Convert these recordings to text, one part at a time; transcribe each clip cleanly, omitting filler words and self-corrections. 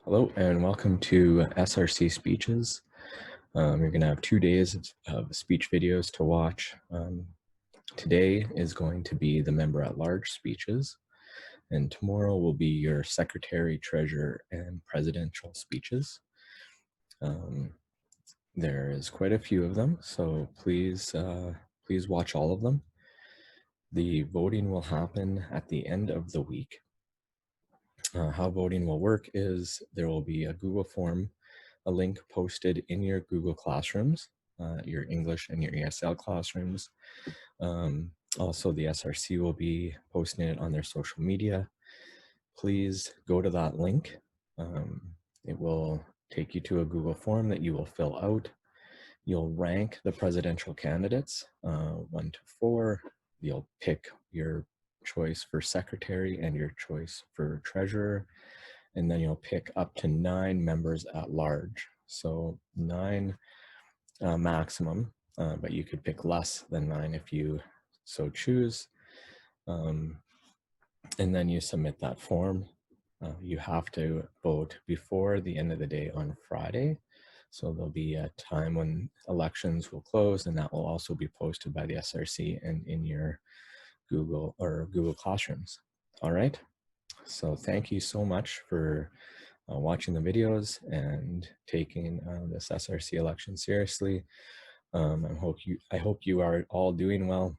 Hello and welcome to SRC Speeches. You're going to have 2 days of speech videos to watch. Today is going to be the member at large speeches, and tomorrow will be your secretary, treasurer, and presidential speeches. There is quite a few of them, so please watch all of them. The voting will happen at the end of the week. How voting will work is there will be a Google form, a link posted in your Google Classrooms, your English and your ESL classrooms. Also, the SRC will be posting it on their social media. Please go to that link. It will take you to a Google form that you will fill out. You'll rank the presidential candidates 1 to 4. You'll pick your choice for secretary and your choice for treasurer, and then you'll pick up to 9 members at large. So 9 maximum, but you could pick less than 9 if you so choose. And then you submit that form. You have to vote before the end of the day on Friday. So there'll be a time when elections will close, and that will also be posted by the SRC and in your Google Classrooms. All right. So thank you so much for watching the videos and taking this SRC election seriously. I hope you are all doing well,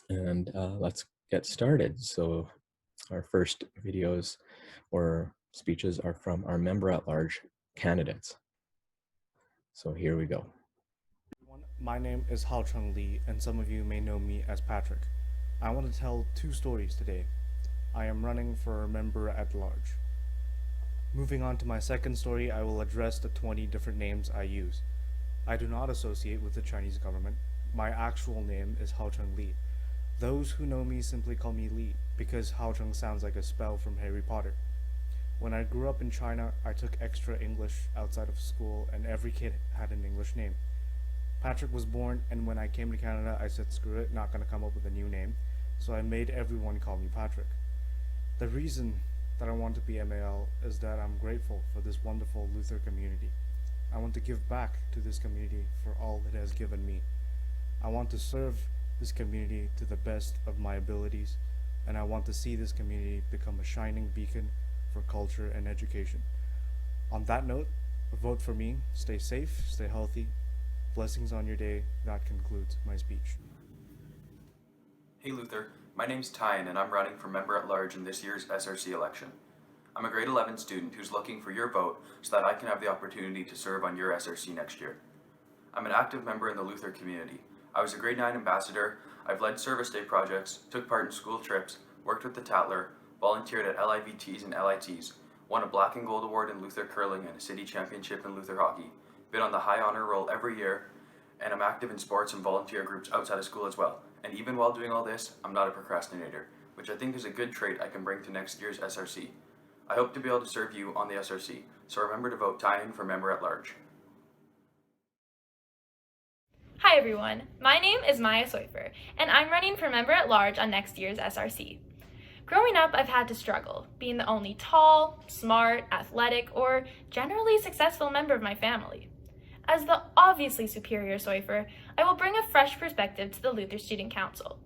and let's get started. So our first videos or speeches are from our member at large candidates. So here we go. My name is Haocheng Li, and some of you may know me as Patrick. I want to tell 2 stories today. I am running for member at large. Moving on to my second story, I will address the 20 different names I use. I do not associate with the Chinese government. My actual name is Haocheng Li. Those who know me simply call me Li, because Haocheng sounds like a spell from Harry Potter. When I grew up in China, I took extra English outside of school, and every kid had an English name. Patrick was born, and when I came to Canada, I said, screw it, not gonna come up with a new name, so I made everyone call me Patrick. The reason that I want to be MAL is that I'm grateful for this wonderful Luther community. I want to give back to this community for all it has given me. I want to serve this community to the best of my abilities, and I want to see this community become a shining beacon for culture and education. On that note, vote for me, stay safe, stay healthy. Blessings on your day. That concludes my speech. Hey Luther, my name's Tyan and I'm running for member at large in this year's SRC election. I'm a grade 11 student who's looking for your vote so that I can have the opportunity to serve on your SRC next year. I'm an active member in the Luther community. I was a grade 9 ambassador, I've led service day projects, took part in school trips, worked with the Tatler, volunteered at LIVTs and LITs, won a black and gold award in Luther curling and a city championship in Luther hockey, been on the high honor roll every year, and I'm active in sports and volunteer groups outside of school as well. And even while doing all this, I'm not a procrastinator, which I think is a good trait I can bring to next year's SRC. I hope to be able to serve you on the SRC, so remember to vote Tyan for member at large. Hi everyone, my name is Maya Soifer, and I'm running for member at large on next year's SRC. Growing up, I've had to struggle, being the only tall, smart, athletic, or generally successful member of my family. As the obviously superior Soifer, I will bring a fresh perspective to the Luther Student Council.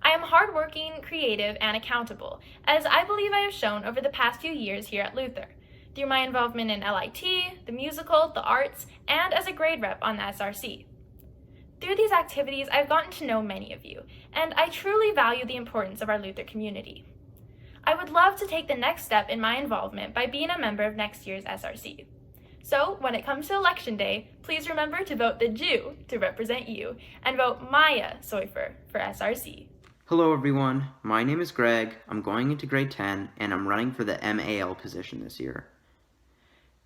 I am hardworking, creative, and accountable, as I believe I have shown over the past few years here at Luther, through my involvement in LIT, the musical, the arts, and as a grade rep on the SRC. Through these activities, I've gotten to know many of you, and I truly value the importance of our Luther community. I would love to take the next step in my involvement by being a member of next year's SRC. So, when it comes to election day, please remember to vote the Jew to represent you, and vote Maya Soifer for SRC. Hello everyone, my name is Greg, I'm going into grade 10, and I'm running for the MAL position this year.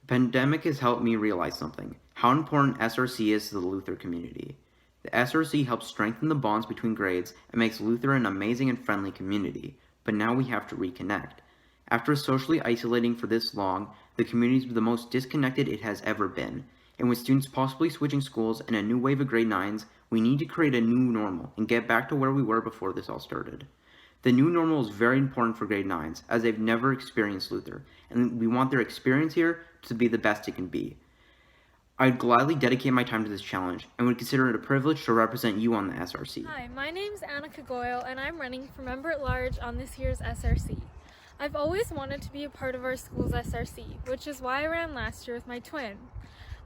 The pandemic has helped me realize something, how important SRC is to the Luther community. The SRC helps strengthen the bonds between grades and makes Luther an amazing and friendly community, but now we have to reconnect. After socially isolating for this long, the community is the most disconnected it has ever been, and with students possibly switching schools and a new wave of grade 9s, we need to create a new normal and get back to where we were before this all started. The new normal is very important for grade 9s, as they've never experienced Luther, and we want their experience here to be the best it can be. I'd gladly dedicate my time to this challenge, and would consider it a privilege to represent you on the SRC. Hi, my name's Annika Goyle, and I'm running for Member at Large on this year's SRC. I've always wanted to be a part of our school's SRC, which is why I ran last year with my twin.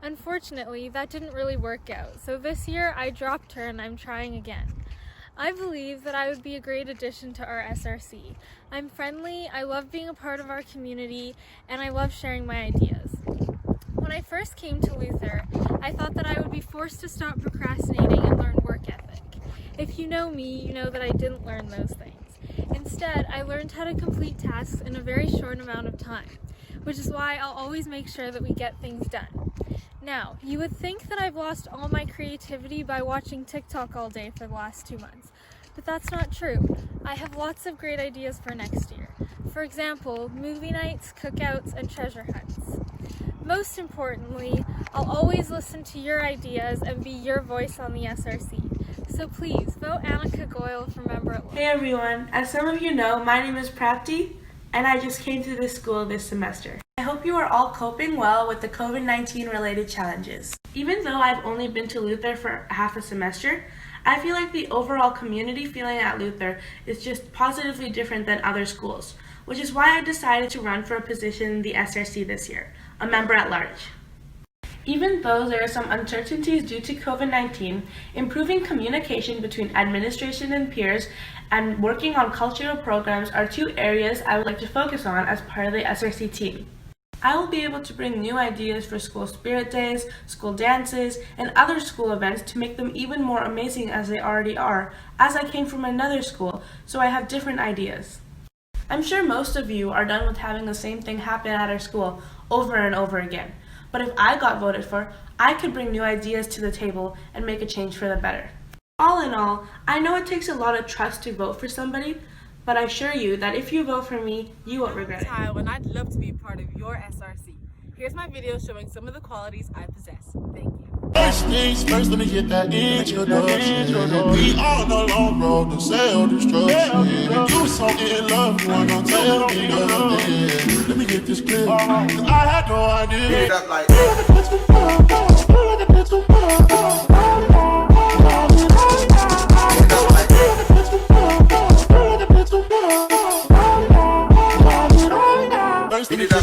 Unfortunately, that didn't really work out, so this year I dropped her and I'm trying again. I believe that I would be a great addition to our SRC. I'm friendly, I love being a part of our community, and I love sharing my ideas. When I first came to Luther, I thought that I would be forced to stop procrastinating and learn work ethic. If you know me, you know that I didn't learn those things. Instead, I learned how to complete tasks in a very short amount of time, which is why I'll always make sure that we get things done. Now, you would think that I've lost all my creativity by watching TikTok all day for the last 2 months, but that's not true. I have lots of great ideas for next year. For example, movie nights, cookouts, and treasure hunts. Most importantly, I'll always listen to your ideas and be your voice on the SRC. So please, vote Annika Goyle for Member at Large. Hey everyone, as some of you know, my name is Prapti, and I just came to this school this semester. I hope you are all coping well with the COVID-19 related challenges. Even though I've only been to Luther for half a semester, I feel like the overall community feeling at Luther is just positively different than other schools, which is why I decided to run for a position in the SRC this year, a Member at Large. Even though there are some uncertainties due to COVID-19, improving communication between administration and peers and working on cultural programs are 2 areas I would like to focus on as part of the SRC team. I will be able to bring new ideas for school spirit days, school dances, and other school events to make them even more amazing as they already are, as I came from another school, so I have different ideas. I'm sure most of you are done with having the same thing happen at our school over and over again. But if I got voted for, I could bring new ideas to the table and make a change for the better. All in all, I know it takes a lot of trust to vote for somebody, but I assure you that if you vote for me, you won't regret it. And I'd love to be part of your SRC. Here's my video showing some of the qualities I possess. Thank you. First things first, let me get that introduction. We on the long road to self-destruction. You so in love, you ain't gonna tell me nothing. Let me get this clear, 'cause I had no idea. First, let me get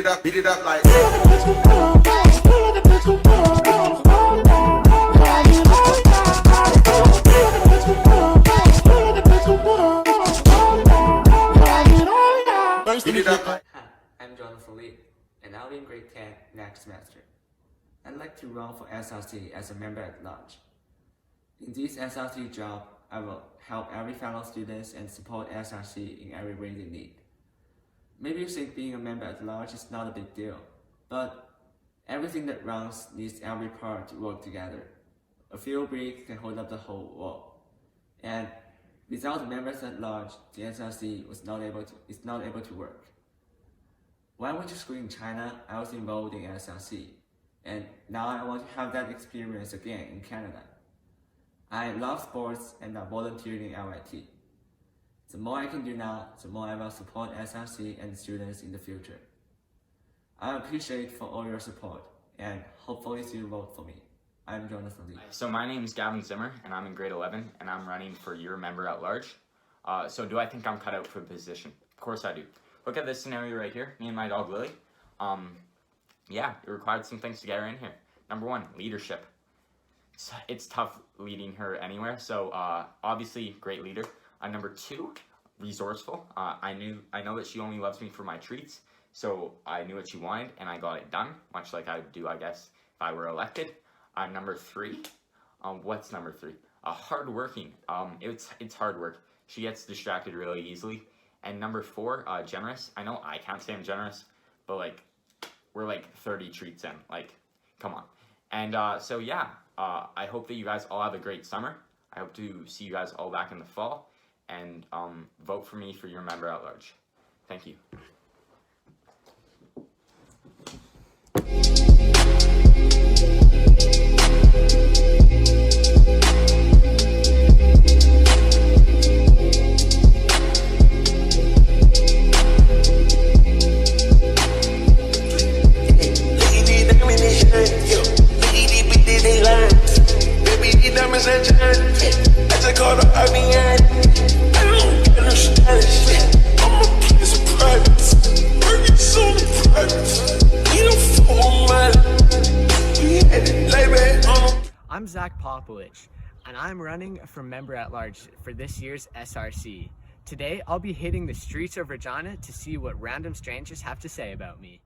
that beat it up like Hi, I'm Jonathan Lee, and I'll be in grade 10 next semester. I'd like to run for SRC as a member at large. In this SRC job, I will help every fellow students and support SRC in every way they need. Maybe you think being a member at large is not a big deal, but everything that runs needs every part to work together. A few bricks can hold up the whole wall. And without the members at large, the SRC is not able to work. When I went to school in China, I was involved in SRC, and now I want to have that experience again in Canada. I love sports and I volunteered in LIT. The more I can do now, the more I will support SRC and students in the future. I appreciate for all your support, and hopefully you vote for me. I'm Jonathan Lee. So my name is Gavin Zimmer, and I'm in grade 11, and I'm running for your member at large. So do I think I'm cut out for the position? Of course I do. Look at this scenario right here, me and my dog Lily. Yeah, it required some things to get her in here. Number 1, leadership. It's tough leading her anywhere, so obviously great leader. Number 2, resourceful. I know that she only loves me for my treats, so I knew what she wanted and I got it done, much like I would do, I guess, if I were elected. Number 3, what's number 3? Hardworking. It's hard work. She gets distracted really easily. And number 4, generous. I know I can't say I'm generous, but like we're like 30 treats in. Like, come on. And so yeah, I hope that you guys all have a great summer. I hope to see you guys all back in the fall. And vote for me for your member at large. Thank you. I'm Zach Popovich, and I'm running for member at large for this year's SRC. Today, I'll be hitting the streets of Regina to see what random strangers have to say about me.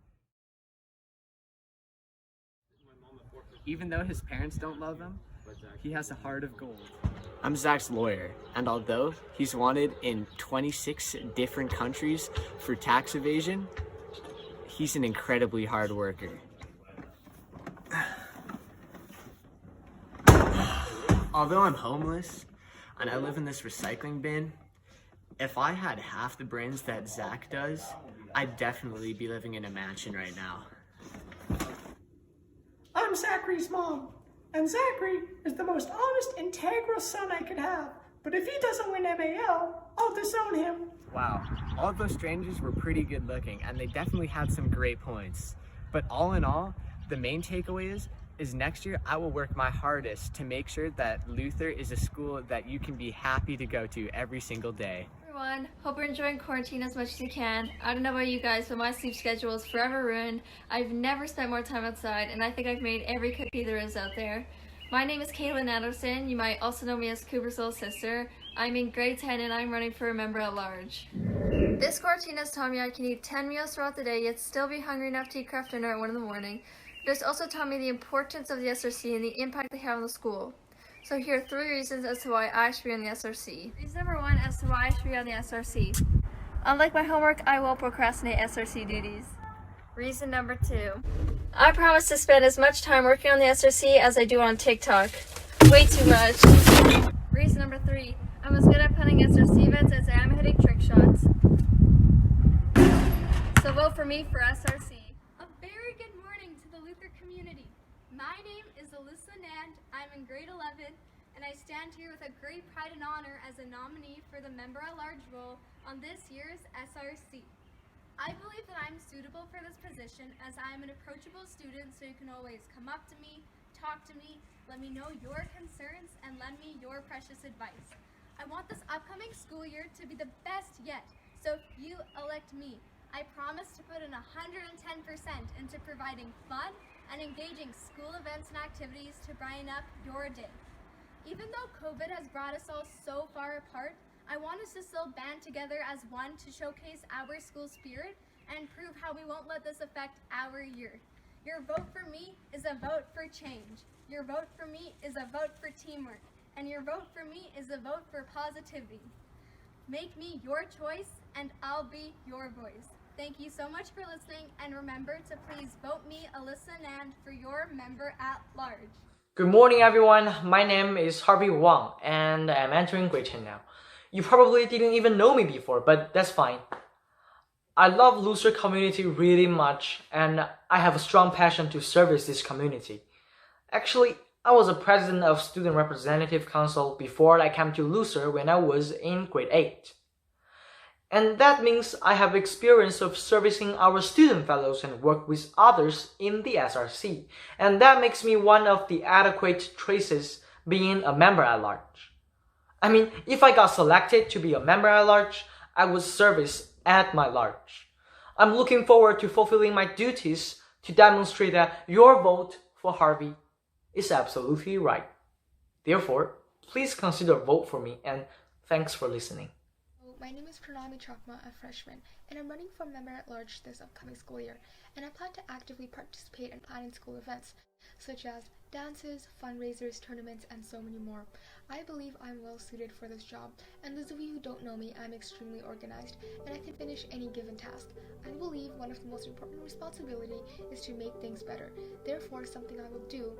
Even though his parents don't love him, he has a heart of gold. I'm Zach's lawyer, and although he's wanted in 26 different countries for tax evasion, he's an incredibly hard worker. Although I'm homeless and I live in this recycling bin, if I had half the brains that Zach does, I'd definitely be living in a mansion right now. I'm Zachary's mom, and Zachary is the most honest, integral son I could have. But if he doesn't win MAL, I'll disown him. Wow, all those strangers were pretty good looking, and they definitely had some great points. But all in all, the main takeaway is next year I will work my hardest to make sure that Luther is a school that you can be happy to go to every single day. Everyone, hope you're enjoying quarantine as much as you can. I don't know about you guys, but my sleep schedule is forever ruined. I've never spent more time outside, and I think I've made every cookie there is out there. My name is Caitlin Anderson. You might also know me as Cooper's little sister. I'm in grade 10 and I'm running for a member at large. This quarantine has taught me I can eat 10 meals throughout the day, yet still be hungry enough to eat craft dinner at 1 in the morning. It has also taught me the importance of the SRC and the impact they have on the school. So here are 3 reasons as to why I should be on the SRC. Reason number 1 as to why I should be on the SRC. Unlike my homework, I will procrastinate SRC duties. Reason number 2. I promise to spend as much time working on the SRC as I do on TikTok. Way too much. Reason number 3. I'm as good at punning SRC events as I am hitting trick shots. So vote for me for SRC. A very good morning to the Luther community. My name is Alyssa Nand. I'm in grade 11, and I stand here with a great pride and honor as a nominee for the member at large role on this year's SRC. I believe that I'm suitable for this position as I'm an approachable student, so you can always come up to me, talk to me, let me know your concerns, and lend me your precious advice. I want this upcoming school year to be the best yet, so if you elect me, I promise to put in 110% into providing fun and engaging school events and activities to brighten up your day. Even though COVID has brought us all so far apart, I want us to still band together as one to showcase our school spirit and prove how we won't let this affect our year. Your vote for me is a vote for change. Your vote for me is a vote for teamwork. And your vote for me is a vote for positivity. Make me your choice and I'll be your voice. Thank you so much for listening, and remember to please vote me, Alyssa Nand, for your member at large. Good morning, everyone. My name is Harvey Wang, and I'm entering grade 10 now. You probably didn't even know me before, but that's fine. I love Luther community really much, and I have a strong passion to service this community. Actually, I was a president of Student Representative Council before I came to Luther when I was in grade 8. And that means I have experience of servicing our student fellows and work with others in the SRC. And that makes me one of the adequate choices being a member at large. I mean, if I got selected to be a member at large, I would service at my large. I'm looking forward to fulfilling my duties to demonstrate that your vote for Harvey is absolutely right. Therefore, please consider vote for me, and thanks for listening. My name is Pranami Chakma, a freshman, and I'm running for member at large this upcoming school year, and I plan to actively participate in planning school events, such as dances, fundraisers, tournaments, and so many more. I believe I'm well suited for this job, and those of you who don't know me, I'm extremely organized, and I can finish any given task. I believe one of the most important responsibility is to make things better. Therefore, something I will do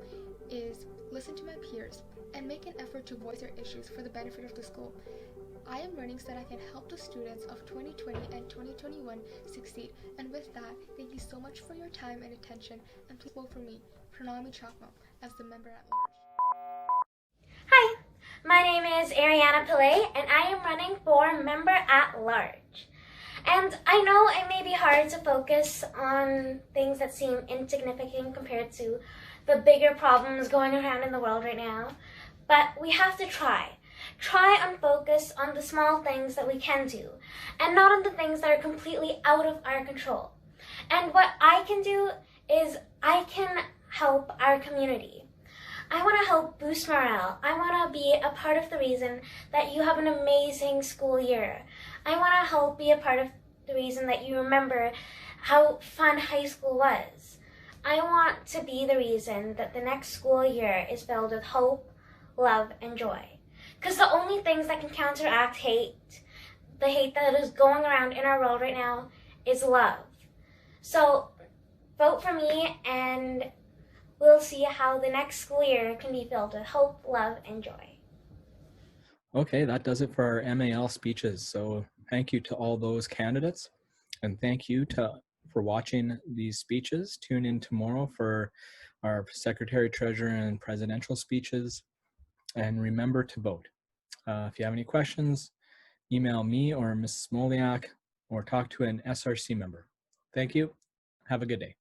is listen to my peers and make an effort to voice their issues for the benefit of the school. I am running so that I can help the students of 2020 and 2021 succeed. And with that, thank you so much for your time and attention, and please vote for me, Pranami Chakma, as the member at large. Hi, my name is Ariana Pillay, and I am running for member at large. And I know it may be hard to focus on things that seem insignificant compared to the bigger problems going around in the world right now, but we have to try. Try and focus on the small things that we can do, and not on the things that are completely out of our control. And what I can do is I can help our community. I want to help boost morale. I want to be a part of the reason that you have an amazing school year. I want to help be a part of the reason that you remember how fun high school was. I want to be the reason that the next school year is filled with hope, love, and joy. Because the only things that can counteract hate, the hate that is going around in our world right now, is love. So vote for me, and we'll see how the next school year can be filled with hope, love, and joy. Okay, that does it for our MAL speeches. So thank you to all those candidates, and thank you for watching these speeches. Tune in tomorrow for our Secretary, Treasurer, and presidential speeches. And remember to vote. If you have any questions, email me or Ms. Smoliak, or talk to an SRC member. Thank you. Have a good day.